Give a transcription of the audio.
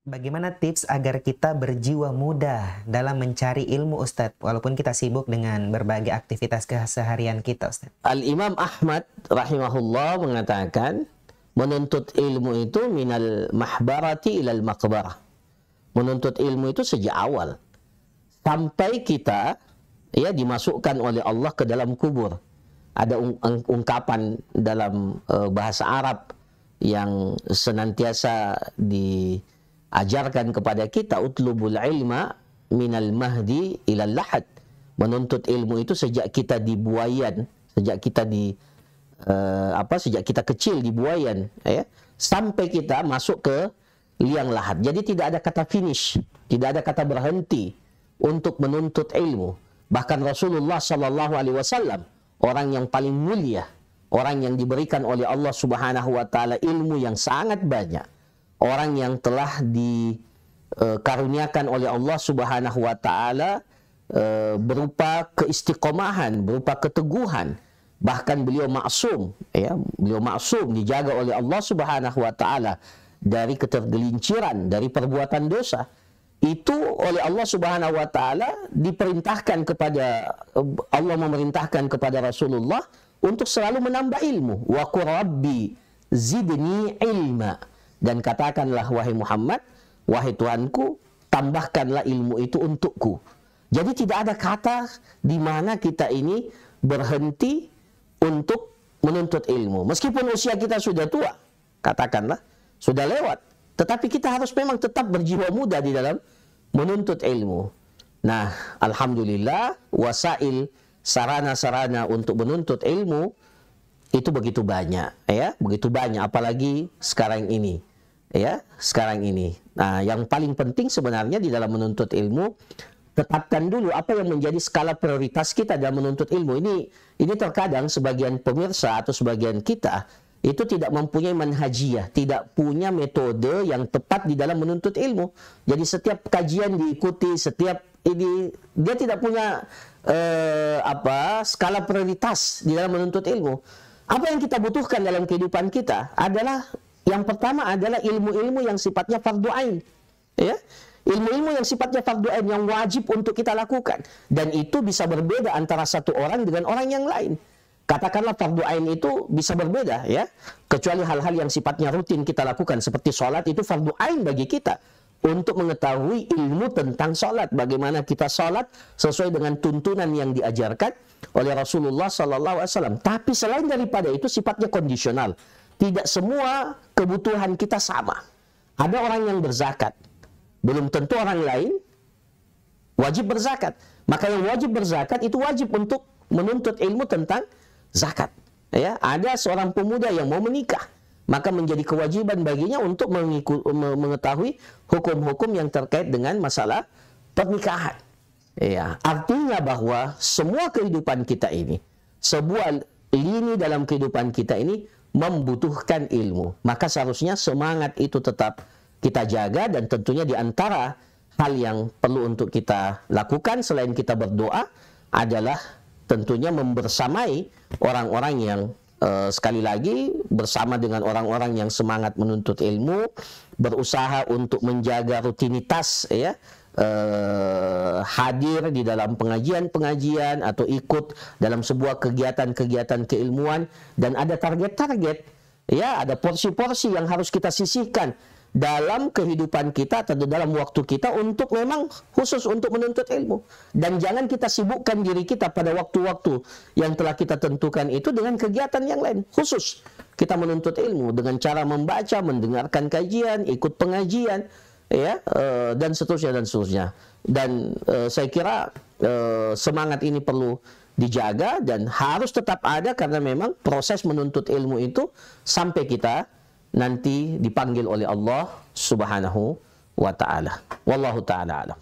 Bagaimana tips agar kita berjiwa muda dalam mencari ilmu Ustadz, walaupun kita sibuk dengan berbagai aktivitas keseharian kita Ustadz? Al-Imam Ahmad rahimahullah mengatakan, menuntut ilmu itu minal mahbarati ilal maqbarah. Menuntut ilmu itu sejak awal sampai kita dimasukkan oleh Allah ke dalam kubur. Ada ungkapan dalam bahasa Arab yang senantiasa diajarkan kepada kita, utlubul ilma minal mahdi ilal lahad. Menuntut ilmu itu sejak kita di buayan, sejak kita sejak kita kecil di buayan, sampai kita masuk ke liang lahat. Jadi tidak ada kata finish, tidak ada kata berhenti untuk menuntut ilmu. Bahkan Rasulullah sallallahu alaihi wasallam, orang yang paling mulia, orang yang diberikan oleh Allah Subhanahu wa taala ilmu yang sangat banyak, orang yang telah dikaruniakan oleh Allah Subhanahu wa taala berupa keistiqomahan, berupa keteguhan. Bahkan beliau maksum, beliau maksum, dijaga oleh Allah Subhanahu wa taala dari ketergelinciran, dari perbuatan dosa. Itu oleh Allah Subhanahu wa taala diperintahkan kepada Allah, memerintahkan kepada Rasulullah untuk selalu menambah ilmu. Wa qur rabbi zidni ilma. Dan katakanlah wahai Muhammad, wahai Tuhanku, tambahkanlah ilmu itu untukku. Jadi tidak ada kata di mana kita ini berhenti untuk menuntut ilmu. Meskipun usia kita sudah tua, katakanlah sudah lewat, tetapi kita harus memang tetap berjiwa muda di dalam menuntut ilmu. Nah, alhamdulillah, wasail, sarana-sarana untuk menuntut ilmu itu begitu banyak, begitu banyak, apalagi sekarang ini, sekarang ini. Nah, yang paling penting sebenarnya di dalam menuntut ilmu, tetapkan dulu apa yang menjadi skala prioritas kita dalam menuntut ilmu. Ini terkadang sebagian pemirsa atau sebagian kita itu tidak mempunyai manhajiyah, tidak punya metode yang tepat di dalam menuntut ilmu. Jadi setiap kajian diikuti, setiap ini dia tidak punya skala prioritas di dalam menuntut ilmu. Apa yang kita butuhkan dalam kehidupan kita adalah, yang pertama adalah ilmu-ilmu yang sifatnya fardu ain, ilmu-ilmu yang sifatnya fardu ain, yang wajib untuk kita lakukan, dan itu bisa berbeda antara satu orang dengan orang yang lain. Katakanlah fardu ain itu bisa berbeda, kecuali hal-hal yang sifatnya rutin kita lakukan seperti sholat, itu fardu ain bagi kita untuk mengetahui ilmu tentang sholat, bagaimana kita sholat sesuai dengan tuntunan yang diajarkan oleh Rasulullah SAW. Tapi selain daripada itu sifatnya kondisional, tidak semua kebutuhan kita sama. Ada orang yang berzakat, belum tentu orang lain wajib berzakat. Maka yang wajib berzakat itu wajib untuk menuntut ilmu tentang zakat. Ada seorang pemuda yang mau menikah, maka menjadi kewajiban baginya untuk mengetahui hukum-hukum yang terkait dengan masalah pernikahan. Artinya bahwa semua kehidupan kita ini, sebuah lini dalam kehidupan kita ini membutuhkan ilmu. Maka seharusnya semangat itu tetap kita jaga, dan tentunya di antara hal yang perlu untuk kita lakukan selain kita berdoa adalah tentunya membersamai orang-orang yang sekali lagi bersama dengan orang-orang yang semangat menuntut ilmu, berusaha untuk menjaga rutinitas, hadir di dalam pengajian-pengajian atau ikut dalam sebuah kegiatan-kegiatan keilmuan, dan ada target-target, ada porsi-porsi yang harus kita sisihkan dalam kehidupan kita atau dalam waktu kita untuk memang khusus untuk menuntut ilmu. Dan jangan kita sibukkan diri kita pada waktu-waktu yang telah kita tentukan itu dengan kegiatan yang lain. Khusus kita menuntut ilmu dengan cara membaca, mendengarkan kajian, ikut pengajian, dan seterusnya dan seterusnya. Dan saya kira semangat ini perlu dijaga dan harus tetap ada, karena memang proses menuntut ilmu itu sampai kita nanti dipanggil oleh Allah Subhanahu wa taala. Wallahu taala alam.